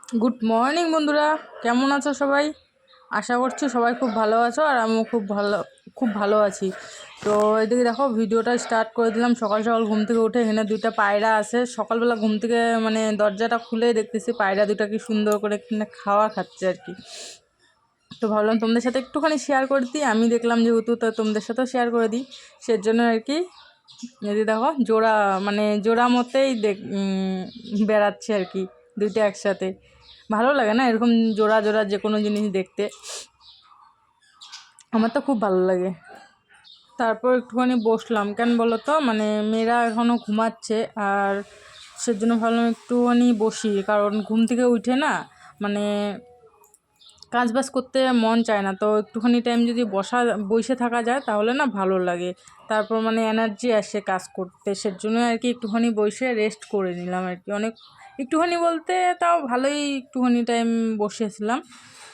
Good morning বন্ধুরা, কেমন আছো সবাই? আশা করছি সবাই খুব ভালো আছো, আর আমিও খুব ভালো আছি। তো এদিকে দেখো, ভিডিওটা স্টার্ট করে দিলাম। সকাল সকাল ঘুম থেকে উঠে এখানে দুইটা পায়রা আছে। সকালবেলা ঘুম থেকে মানে দরজাটা খুলে দেখতেছি পায়রা দুটা কি সুন্দর করে এখানে খাওয়া খাচ্ছে আর কি। তো ভাবলাম তোমাদের সাথে একটুখানি শেয়ার করে দিই। আমি দেখলাম যেহেতু, তো তোমাদের সাথেও শেয়ার করে দিই। সেজন্য আর কি যদি দেখো জোড়া মতেই বেড়াচ্ছে আর কি, দুইটা একসাথে। ভালো লাগে না এরকম জোড়া জোড়া যে কোনো জিনিস দেখতে? আমার তো খুব ভালো লাগে। তারপর একটুখানি বসলাম, কেন বলো তো, মানে মেয়েরা এখনও ঘুমাচ্ছে, আর সেজন্য ভাবলাম একটুখানি বসি। কারণ ঘুম থেকে উঠে না মানে কাজ বাজ করতে মন চায় না। তো একটুখানি টাইম যদি বসে থাকা যায় তাহলে না ভালো লাগে। তারপর মানে এনার্জি আসে কাজ করতে। সেজন্য আর কি একটুখানি বসে রেস্ট করে নিলাম আর কি। একটুখানি বলতে তাও ভালোই একটুখানি টাইম বসেছিলাম।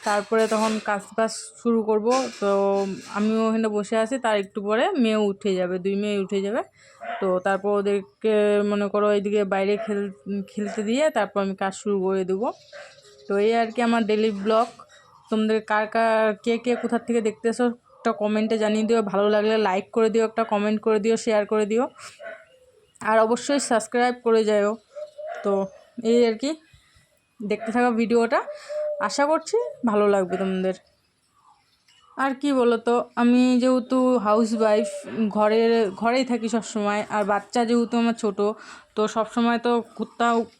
তারপরে তখন কাজ বাজ শুরু করব। তো আমিও ওখানে বসে আছি, তার একটু পরে মেয়েও উঠে যাবে, দুই মেয়ে উঠে যাবে। তো তারপর ওদেরকে মনে করো এইদিকে বাইরে খেলতে দিয়ে তারপর আমি কাজ শুরু করে দেবো। তো এই আর কি আমার ডেলি ব্লগ। তোমাদের কে কে কোথার থেকে দেখতেছো একটা কমেন্টে জানিয়ে দিও। ভালো লাগলে লাইক করে দিও, একটা কমেন্ট করে দিও, শেয়ার করে দিও, আর অবশ্যই সাবস্ক্রাইব করে যাও। তো এই আর কি, দেখতে থাকা ভিডিওটা, আশা করছি ভালো লাগবে তোমাদের। আর কি বলো তো, আমি যেহেতু হাউস ওয়াইফ, ঘরেই থাকি সব সময়, আর বাচ্চা যেহেতু আমার ছোট, তো সব সময় তো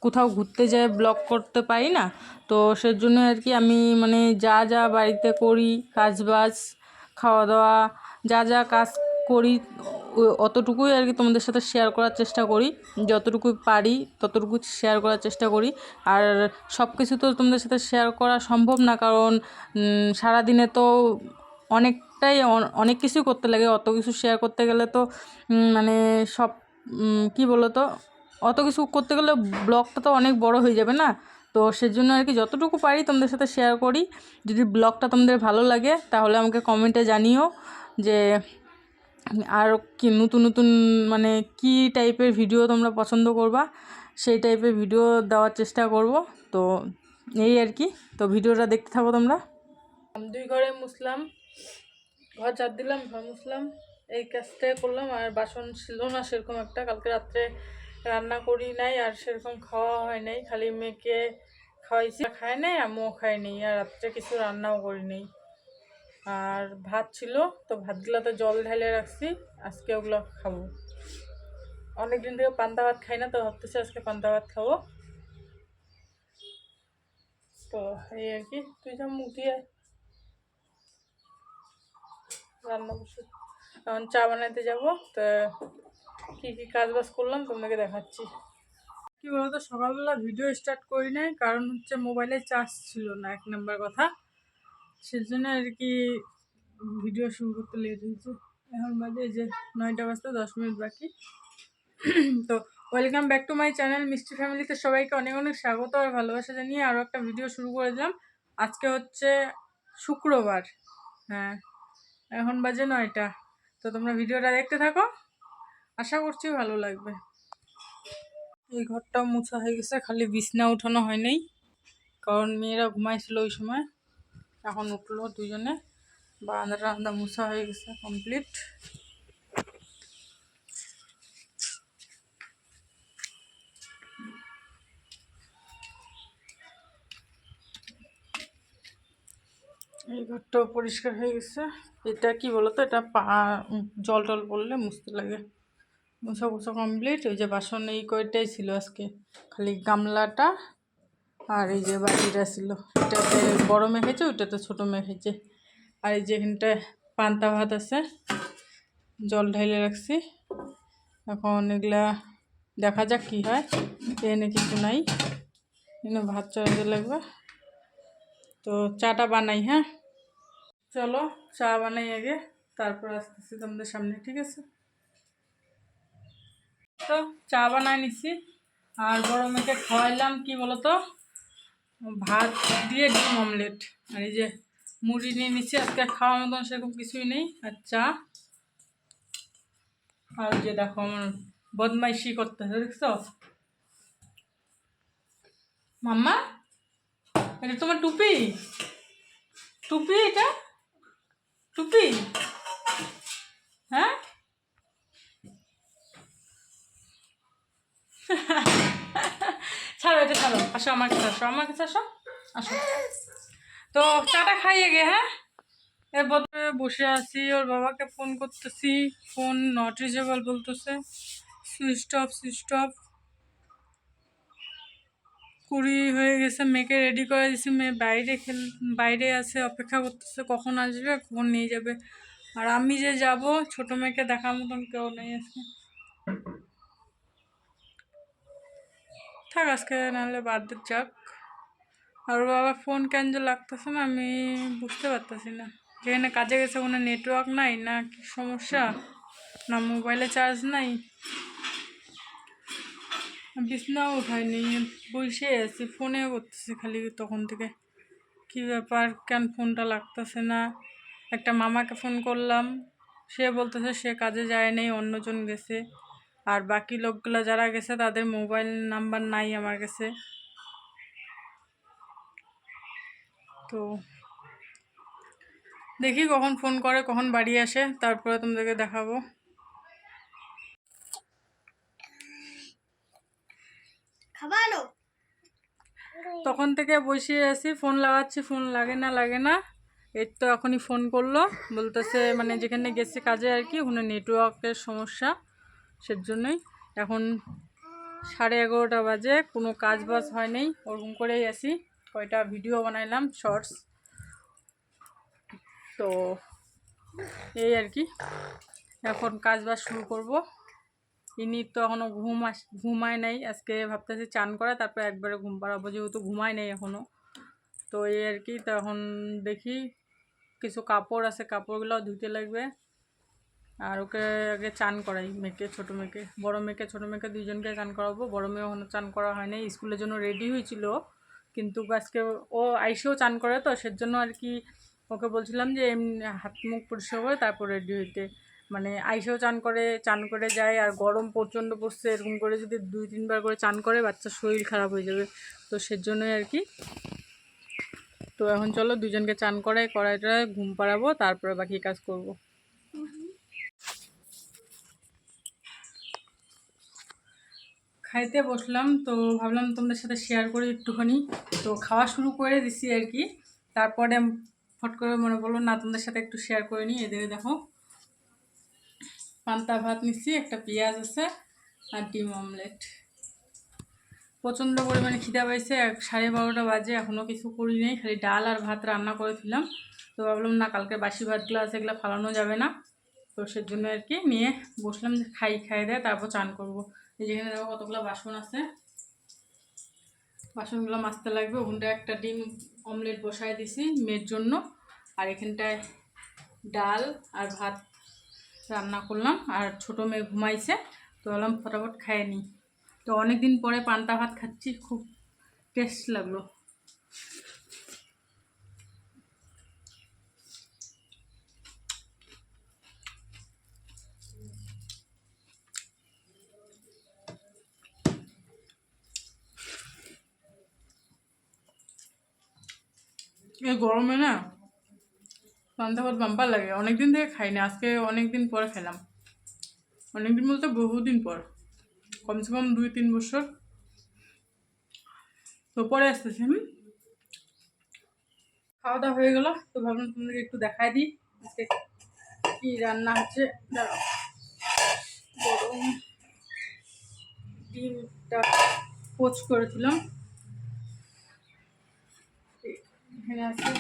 কোথাও ঘুরতে যেয়ে ব্লগ করতে পারি না। তো সেজন্য আর কি আমি মানে যা যা বাড়িতে করি, কাজবাজ, খাওয়া দাওয়া, যা যা কাজ করি, অতটুকুই আর কি তোমাদের সাথে শেয়ার করার চেষ্টা করি। যতটুকু পারি ততটুকু শেয়ার করার চেষ্টা করি। আর সব কিছু তো তোমাদের সাথে শেয়ার করা সম্ভব না, কারণ সারাদিনে তো অনেক কিছুই করতে লাগে। অত কিছু শেয়ার করতে গেলে তো মানে সব কি বলো তো, অত কিছু করতে গেলে ব্লগটা তো অনেক বড় হয়ে যাবে না। তো সেজন্য আর কি যতটুকু পারি তোমাদের সাথে শেয়ার করি। যদি ব্লগটা তোমাদের ভালো লাগে তাহলে আমাকে কমেন্টে জানিও যে আর কি নতুন নতুন মানে কি টাইপের ভিডিও তোমরা পছন্দ করবা, সেই টাইপের ভিডিও দেওয়ার চেষ্টা করব। তো এই আর কি, তো ভিডিওটা দেখতে থাকো তোমরা। দুই ঘরে মুছলাম, ঘর ঝাড় দিলাম, ঘর মুছলাম, এই কাজটা করলাম। আর বাসন ছিল না সেরকম একটা, কালকে রাত্রে রান্না করি নাই, আর সেরকম খাওয়া হয় নাই, খালি মেয়েকে খাওয়াইছি, খায় নাই, আমিও খাই নাই, আর রাত্রে কিছু রান্নাও করি নাই। আর ভাত ছিল, তো ভাতগুলোতে জল ঢেলে রাখছি, আজকে ওগুলো খাবো। অনেকদিন থেকে পান্তা ভাত খাই না, তো ভাবতেছি আজকে পান্তা ভাত খাবো। তো এই আর কি, তুই যা মুখ দিয়ে রান্না বসে, এখন চা বানাইতে যাবো। তো কী কী কাজ বাজ করলাম তোমাকে দেখাচ্ছি। কি বলতো, সকালবেলা ভিডিও স্টার্ট করি নাই, কারণ হচ্ছে মোবাইলে চার্জ ছিল না, এক নম্বর কথা। সেজন্য আর কি ভিডিও শুরু করতে লেট হয়েছে। এখন বাজে যে 9টা বাজতে 10 মিনিট বাকি। তো welcome back to my channel মিষ্টি ফ্যামিলিতে সবাইকে অনেক অনেক স্বাগত আর ভালোবাসা জানিয়ে আরও একটা ভিডিও শুরু করে দিলাম। আজকে হচ্ছে শুক্রবার, হ্যাঁ, এখন বাজে 9টা। তো তোমরা ভিডিওটা দেখতে থাকো, আশা করছি ভালো লাগবে। এই ঘরটাও মোছা হয়ে গেছে, খালি বিছনা উঠানো হয় নাই, কারণ মেয়েরা ঘুমাইছিল ওই সময়। এখন উঠলো দুজনে। বারান্দা মোছা হয়ে গেছে কমপ্লিট। এই ঘরটাও পরিষ্কার হয়ে গেছে। এটা কি বলতো, এটা জল টল পড়লে মুছতে লাগে। মোছা মোছা কমপ্লিট। ওই যে বাসন এই কয়টাই ছিল আজকে, খালি গামলাটা আর এই যে বাটিটা ছিল। এটাতে বড় মেখেছে, ওইটাতে ছোটো মেখেছে। আর এই যে এখানটায় পান্তা ভাত আছে, জল ঢেলে রাখছি। এখন এগুলা দেখা যাক কী হয়। এনে কিছু নাই, এনে ভাত চড়াতে লাগবে। তো চাটা বানাই, হ্যাঁ চলো চা বানাই আগে, তারপর আসতেছি তোমাদের সামনে, ঠিক আছে? তো চা বানাই নিছি, আর বড় মেয়েকে খাওয়াইলাম কি বলতো, ভাত দিয়ে ডিম অমলেট। আর এই যে মুড়ি নিয়ে নিচ্ছি, আজকে খাওয়ার মতন সেরকম কিছুই নেই। আর চা, আর যে দেখো আমার বদমাইশি করতেছে, দেখছো মাম্মা? এটা তোমার টুপি? টুপি এটা? টুপি? হ্যাঁ, ছাড়ো এটা, ছাড়ো, আসো আমার কাছে, আসো আমার কাছে, আসো, আসো। তো চাটা খাইয়ে গে। হ্যাঁ, এরপর বসে আছি, ওর বাবাকে ফোন করতেছি, ফোন নট রিচেবল বলতেছে, সুইচ অফ, সুইচ অফ। 20 হয়ে গেছে, মেয়েকে রেডি করে দিছি, মেয়ে বাইরে আছে, অপেক্ষা করতেছে কখন আসবে, কখন নিয়ে যাবে। আর আমি যে যাব, ছোট মেয়েকে দেখার মতন কেউ নেই আজকে। থাক আজকে, নাহলে বাদ যাক। আর ওর বাবা ফোন কেন যে লাগতেছে না, আমি বুঝতে পারতেছি না। যেখানে কাজে গেছে ওখানে নেটওয়ার্ক নাই, না কি সমস্যা, না মোবাইলে চার্জ নাই। বিছনাও উঠায়নি, বসে আছি, ফোনে করতেছি খালি তখন থেকে। কি ব্যাপার, কেন ফোনটা লাগতেছে না? একটা মামাকে ফোন করলাম, সে বলতেছে সে কাজে যায় নাই, অন্যজন গেছে। আর বাকি লোকগুলো যারা গেছে তাদের মোবাইল নাম্বার নাই আমার কাছে। তো দেখি কখন ফোন করে, কখন বাড়ি আসে, তারপরে তোমাদেরকে দেখাবো। তখন থেকে বসে আছি, ফোন লাগাচ্ছি, ফোন লাগে না। এই তো এখনই ফোন করলো, বলতেছে মানে যেখানে গেছে কাজে আর কি, ওখানে নেটওয়ার্কের সমস্যা, সেজন্যই। এখন 11:30 বাজে, কোনো কাজ বাজ হয় নাই, ওরকম করেই আছি। কয়টা ভিডিও বানাইলাম শর্টস, তো এই আর কি। এখন কাজ বাজ শুরু করব। ইনি তো এখনও ঘুমায় নাই, আজকে ভাবতেছি চান করা, তারপর একবারে ঘুম পাড়াবো, যেহেতু ঘুমায় নাই এখনও। তো এই আর কি। তখন দেখি কিছু কাপড় আছে, কাপড়গুলো ধুতে লাগবে। আর ওকে আগে চান করাই, মেয়েকে, ছোটো মেয়েকে, বড়ো মেয়েকে, ছোটো মেয়েকে, দুইজনকে চান করাবো। বড়ো মেয়ে এখনও চান করা হয় নাই, স্কুলের জন্য রেডি হয়েছিল, কিন্তু আজকে ও আইসেও চান করে, তো সেজন্য আর কি ওকে বলছিলাম যে এমনি হাত মুখ পরিষ্কার করে তারপর রেডি হইতে। মানে আইসেও চান করে যায়, আর গরম প্রচণ্ড পড়ছে, এরকম করে যদি 2-3 বার করে চান করে বাচ্চার শরীর খারাপ হয়ে যাবে, তো সেজন্যই আর কি। তো এখন চলো দুজনকে চান করাইটা ঘুম পাড়াবো, তারপরে বাকি কাজ করব। খাইতে বসলাম, তো ভাবলাম তোমাদের সাথে শেয়ার করি একটুখানি। তো খাওয়া শুরু করে দিছি আর কি, তারপরে ফট করে মনে পড়লো না তোমাদের সাথে একটু শেয়ার করে নিই। এদিকে দেখো, পান্তা ভাত নিচ্ছি, একটা পেঁয়াজ আছে, আর ডিম অমলেট। প্রচণ্ড পরিমাণে খিদা পাইছে, 12:30 বাজে, এখনও কিছু করি নেই, খালি ডাল আর ভাত রান্না করেছিলাম। তো ভাবলাম না, কালকে বাসি ভাতগুলো আছে, এগুলো ফালানো যাবে না, তো সেজন্য আর কি নিয়ে বসলাম যে খাই দেয় তারপর চান করবো। এই যেখানে দেখো কতগুলো বাসন আছে, বাসনগুলো মাজতে লাগবে। ওখানটায় একটা ডিম অমলেট বসায় দিছি মেয়ের জন্য, আর এখানটায় ডাল আর ভাত রান্না করলাম। আর ছোটো মেয়ে ঘুমাইছে, তো বললাম ফটাফট খাইয়ে নিই। তো অনেক দিন পরে পান্তা ভাত খাচ্ছি, খুব টেস্ট লাগলো। এই গরমে না পান্তা ভাত বাম্পার লাগে, অনেকদিন থেকে খাই না, আজকে অনেকদিন পরে খেলাম। অনেকদিন বলতে বহুদিন পর, কমসে কম 2-3 বছর তো পরে আসতেছে। খাওয়া দাওয়া হয়ে গেল, তো ভাবলাম তোমাদেরকে একটু দেখাই দিই আজকে কি রান্না হচ্ছে। দাঁড়াও, গরম ডিমটা পোচ করেছিলাম, এখানে আছে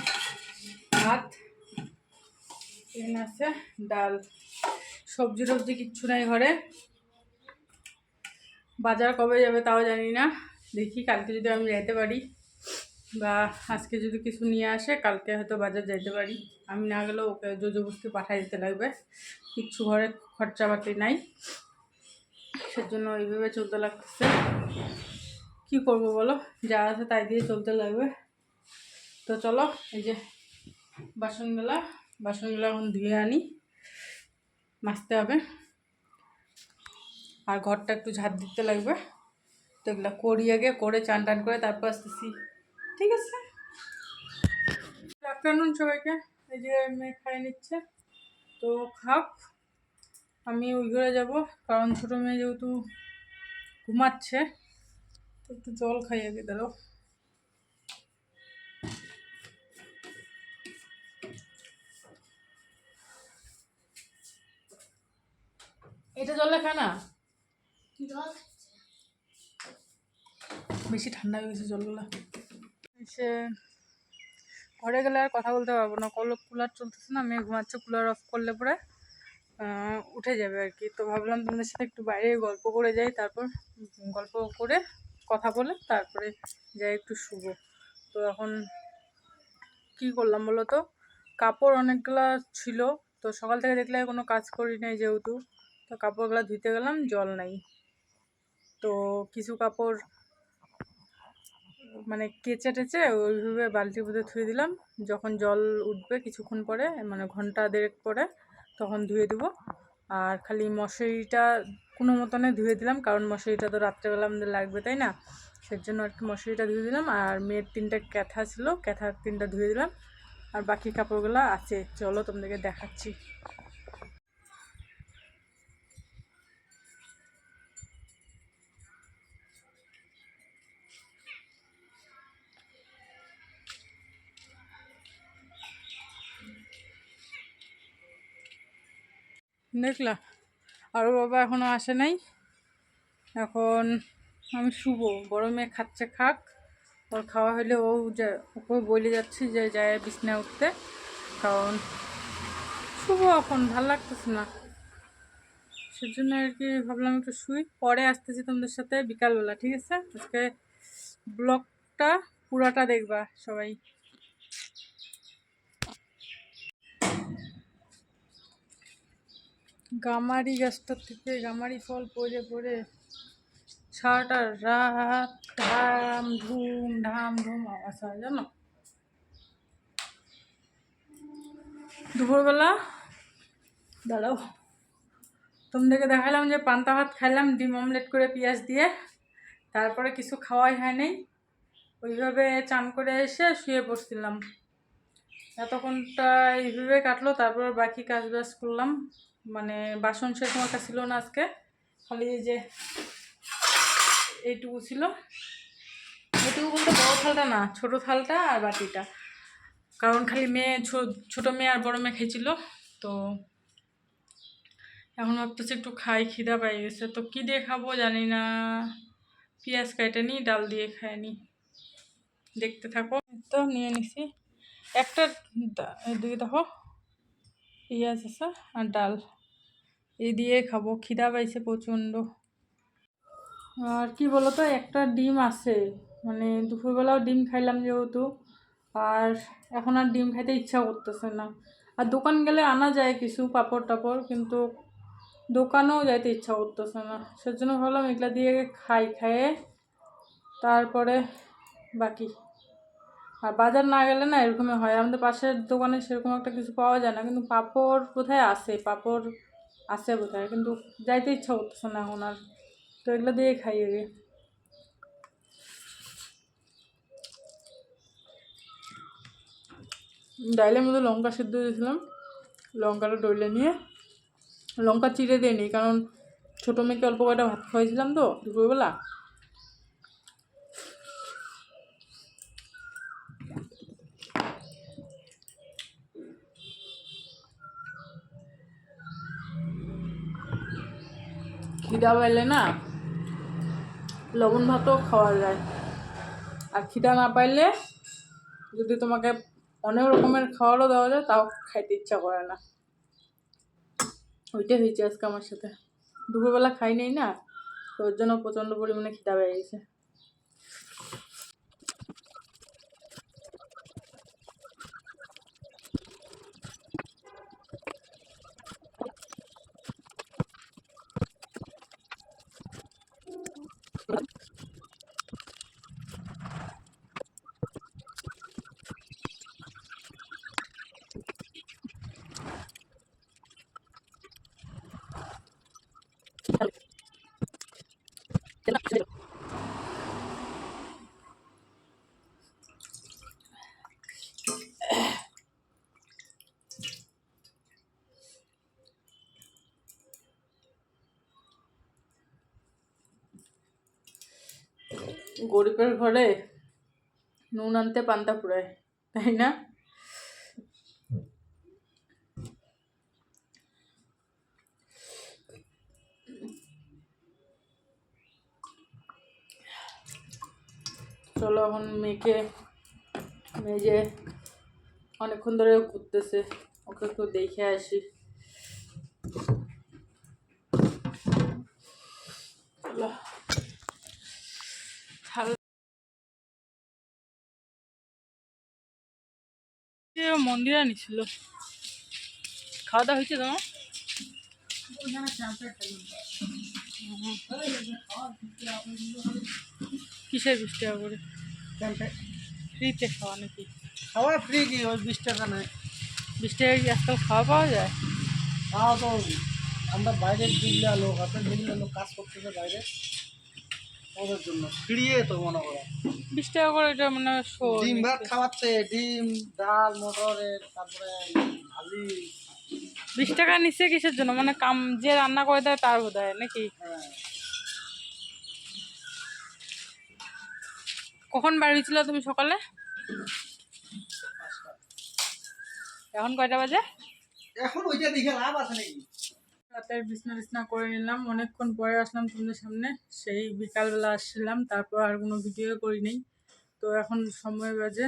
ভাত, এখানে আছে ডাল, সবজি টবজি কিচ্ছু নাই ঘরে। বাজার কবে যাবে তাও জানি না, দেখি কালকে যদি আমি যাইতে পারি, বা আজকে যদি কিছু নিয়ে আসে কালকে হয়তো বাজার যাইতে পারি। আমি না গেলেও ওকে জোরজবরদস্তি পাঠাই দিতে লাগবে, কিচ্ছু ঘরে খরচাপাতি নাই, সেজন্য ওইভাবে চলতে লাগতেছে। কি করব বলো, যা আছে তাই দিয়ে চলতে লাগবে। তো চলো, এই যে বাসনগুলো এখন ধুয়ে আনি, মাজতে হবে, আর ঘরটা একটু ঝাঁট দিতে লাগবে। তো এগুলো করি আগে, করে চান টান করে তারপর আসতেছি, ঠিক আছে? আফটারনুন সবাইকে। এই যে মেয়ে খাই নিচ্ছে, তো খাক, আমি ওই ঘরে যাবো, কারণ ছোটো মেয়ে যেহেতু ঘুমাচ্ছে, তো একটু জল খাই আগে। দাঁড়াও, এটা জলে খায় না, বেশি ঠান্ডা হয়ে গেছে জলগুলো। সে ঘরে গেলে আর কথা বলতে পারবো না, কুলার চলতেছে না, মেয়ে ঘুমাচ্ছে, কুলার অফ করলে পরে উঠে যাবে আর কি। তো ভাবলাম তোমাদের সাথে একটু বাইরে গল্প করে যাই, তারপর গল্প করে কথা বলে তারপরে যাই একটু শুবো। তো এখন কি করলাম বলো তো, কাপড় অনেকগুলা ছিল, তো সকাল থেকে দেখলে কোনো কাজ করি নাই যেহেতু, তো কাপড়গুলো ধুইতে গেলাম, জল নাই। তো কিছু কাপড় মানে কেচে টেচে ওইভাবে বালতির মধ্যে ধুয়ে দিলাম, যখন জল উঠবে কিছুক্ষণ পরে, মানে ঘন্টা দেড়েক পরে, তখন ধুয়ে দেবো। আর খালি মশারিটা কোনো মতনে ধুয়ে দিলাম, কারণ মশারিটা তো রাত্রেবেলা আমাদের লাগবে, তাই না? সেজন্য আর কি মশারিটা ধুয়ে দিলাম। আর মেয়ের 3টা ক্যাথা ছিল, ক্যাথা 3টা ধুয়ে দিলাম। আর বাকি কাপড়গুলো আছে, চলো তোমাদেরকে দেখাচ্ছি। দেখলা, আরও বাবা এখনও আসে নাই। এখন আমি শুভ, বড় মেয়ে খাচ্ছে, খাক, ওর খাওয়া হলে ও ওকে বলে যাচ্ছি যে যায় বিছানায় উঠতে, কারণ শুভ এখন ভাল লাগতেছে না, সেজন্য আর কি ভাবলাম একটু শুই, পরে আসতেছি তোমাদের সাথে বিকালবেলা, ঠিক আছে? আজকে ব্লগটা পুরাটা দেখবা সবাই। গামারি গাছটার থেকে গামারি ফল পড়ে পড়ে সারাটা রাত ধাম ধুম আওয়াজ হয়, জানো? দুপুরবেলা দাঁড়াও, তোমাদেরকে দেখালাম যে পান্তা ভাত খাইলাম ডিম অমলেট করে পেঁয়াজ দিয়ে, তারপরে কিছু খাওয়াই হয় নাই, ওইভাবে চান করে এসে শুয়ে পড়ছিলাম। এতক্ষণটা এইভাবে কাটলো, তারপর বাকি কাজ বাজ করলাম, মানে বাসন সেরকম একটা ছিল না আজকে, খালি এই যে এইটুকু ছিল, এইটুকু বলতে বড়ো থালটা না, ছোটো থালটা আর বাটিটা, কারণ খালি মেয়ে ছোটো মেয়ে আর বড়ো মেয়ে খেয়েছিল। তো এখন ভাবতেছি একটু খাই, খিদা পাই গেছে, তো কী দিয়ে খাবো জানি না, পেঁয়াজ কেটে নিই, ডাল দিয়ে খাই নি, দেখতে থাকো। তো নিয়ে নিছি একটা, এদিকে দেখো, পেঁয়াজ আছে আর ডাল, এই দিয়ে খাবো, খিদা পাইছে প্রচণ্ড। আর কি বলতো, একটা ডিম আছে, মানে দুপুরবেলাও ডিম খাইলাম যেহেতু, আর এখন আর ডিম খাইতে ইচ্ছা করতেছে না। আর দোকান গেলে আনা যায় কিছু পাঁপড় টাপড়, কিন্তু দোকানেও যাইতে ইচ্ছা করতেছে না, সেজন্য ভাবলাম এগুলা দিয়ে খাইয়ে তারপরে বাকি। আর বাজার না গেলে না এরকমই হয়, আমাদের পাশের দোকানে সেরকম একটা কিছু পাওয়া যায় না, কিন্তু পাঁপড় কোথায় আছে, পাঁপড় আছে কোথায়, কিন্তু যাইতে ইচ্ছা করতেছে না এখন আর, তো এগুলো দিয়ে খাই আগে। ডাইলের মধ্যে লঙ্কা সিদ্ধ দিয়েছিলাম, লঙ্কাটা ডলে নিয়ে, লঙ্কা চিড়ে দিয়ে নিই, কারণ ছোটো মেয়েকে অল্প কয়টা ভাত খাওয়াইছিলাম তো দুপুরবেলা। খিদা পাইলে না লবণ ভাতও খাওয়া যায়, আর খিদা না পাইলে যদি তোমাকে অনেক রকমের খাবারও দেওয়া যায় তাও খাইতে ইচ্ছা করে না। ওইটাই হয়েছে আজকে আমার সাথে, দুপুরবেলা খাই নেই না, তো ওর জন্য প্রচণ্ড পরিমাণে খিদা পেয়ে গেছে। গরিবের ঘরে নুন আনতে পান্তা ফুরায়, তাই না? চলো এখন মেয়েকে মেজে অনেকক্ষণ ধরে ঘুরতেছে, ওকে একটু দেখে আসি। মন্দিরে নিছিল, খাওয়া দাওয়া হয়েছে তোমার? কিসের 20 টাকা করে? ফ্রিতে খাওয়া নাকি? খাওয়া ফ্রি কি, ওই 20 টাকা নেয়। 20 টাকা কি আজকাল খাওয়া পাওয়া যায়? খাওয়া তো আমরা বাইরের যেগুলো লোক আছে, যেগুলো লোক কাজ করতেছে বাইরে, ওদের জন্য ফ্রিয়ে তো মনে করো। 20 টাকা করে এটা মানে ডিম ভাত খাওয়াচ্ছে, ডিম ডাল মটরের, তারপরে ভাজি। 20 টাকা নিচ্ছে কিসের জন্য? মানে কাম যে রান্না করে দেয় তার বোধ হয় নাকি? হ্যাঁ। কখন বাড়ি ছিল তুমি সকালে? এখন কয়টা বাজে? এখন ওইটা দেখে লাভ আছে নাকি? রাতের বিছনা করে নিলাম, অনেকক্ষণ পরে আসলাম তোমাদের সামনে। সেই বিকালবেলা আসছিলাম, তারপর আর কোনো ভিডিও করি নেই। তো এখন সময় বাজে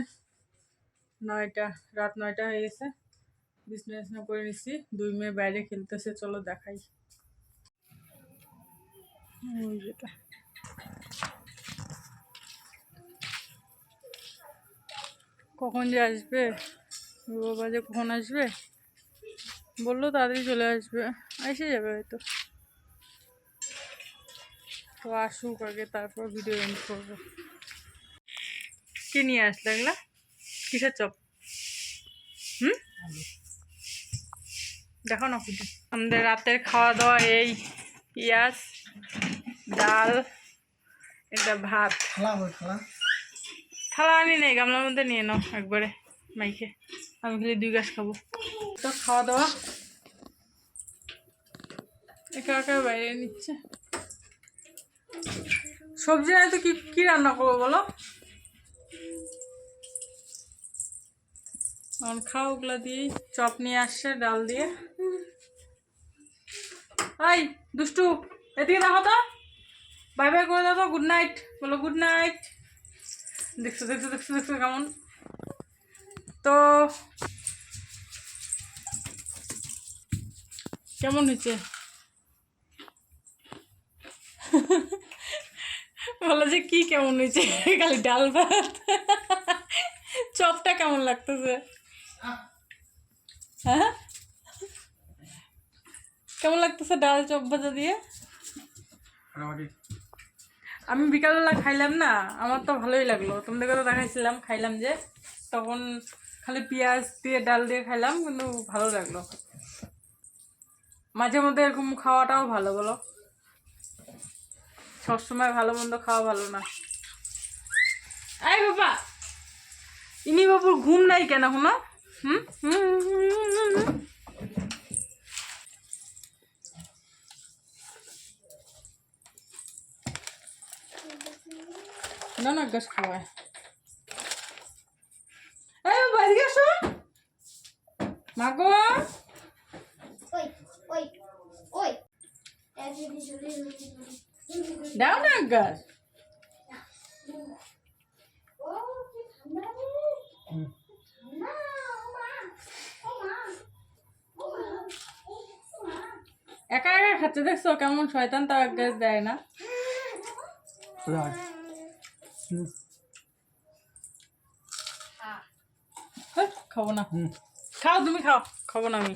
9টা, রাত 9টা হয়ে গেছে। বিছনা করে নিচ্ছি, 2 মেয়ে বাইরে খেলতেছে, চলো দেখাই। ওই যেটা কখন যে আসবে, বাবা যে কখন আসবে বললো, তাড়াতাড়ি চলে আসবে, এসে যাবে হয়তো। তো আসুক আগে, তারপর ভিডিও এন্ড করবো। কি নিয়ে আসলে এগুলা? কিসের চপ? দেখো না খুঁজে। আমাদের রাতের খাওয়া দাওয়া এই পেঁয়াজ, ডাল, এটা ভাত। থালা আনি নেই, গামলার মধ্যে নিয়ে নাও একবারে মাইকে। আমি খালি 2 গ্লাস খাবো। তো খাওয়া দাওয়া একা একা বাইরে নিচ্ছে। সবজি নাই তো কি রান্না করবো বলো? এখন খাও ওগুলা দিয়েই। চপ নিয়ে আসছে ডাল দিয়ে। হাই দুষ্টু, এদিকে দেখো তো, বাই বাই করে দাও তো, গুড নাইট বলো, গুড নাইট। দেখছো দেখছো দেখছো দেখছো কেমন। তো কেমন হয়েছে বলো যে কি কেমন হয়েছে? খালি ডাল ভাত। চপটা কেমন লাগতেছে? হ্যাঁ কেমন লাগতেছে ডাল চপ ভাজা দিয়ে? আমি বিকালবেলা খাইলাম না, আমার তো ভালোই লাগলো। তোমাদেরকে তো দেখাইছিলাম, খাইলাম যে তখন খালি পেঁয়াজ দিয়ে ডাল দিয়ে খাইলাম, কিন্তু ভালো লাগলো। মাঝে মধ্যে এরকম খাওয়াটাও ভালো, বলো? সবসময় ভালো মন্দ খাওয়া ভালো না। এই বাবা, ইনি বাবুর ঘুম নাই কেন এখনো? না না গাছ খাওয়ায়। এই বাবা এদিকে আসো, মাগো। দাও না গাছ। একা একা খাচ্ছে, দেখছো কেমন শয়তান, তাও এক গাছ দেয় না। খাবো না। খাও তুমি, খাও, খাবো না আমি।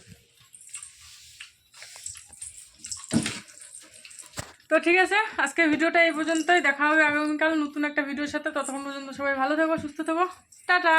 তো ঠিক আছে, আজকে ভিডিওটা এই পর্যন্তই। দেখা হবে আগামীকাল নতুন একটা ভিডিওর সাথে। ততক্ষণ পর্যন্ত সবাই ভালো থাকো, সুস্থ থাকো, টাটা।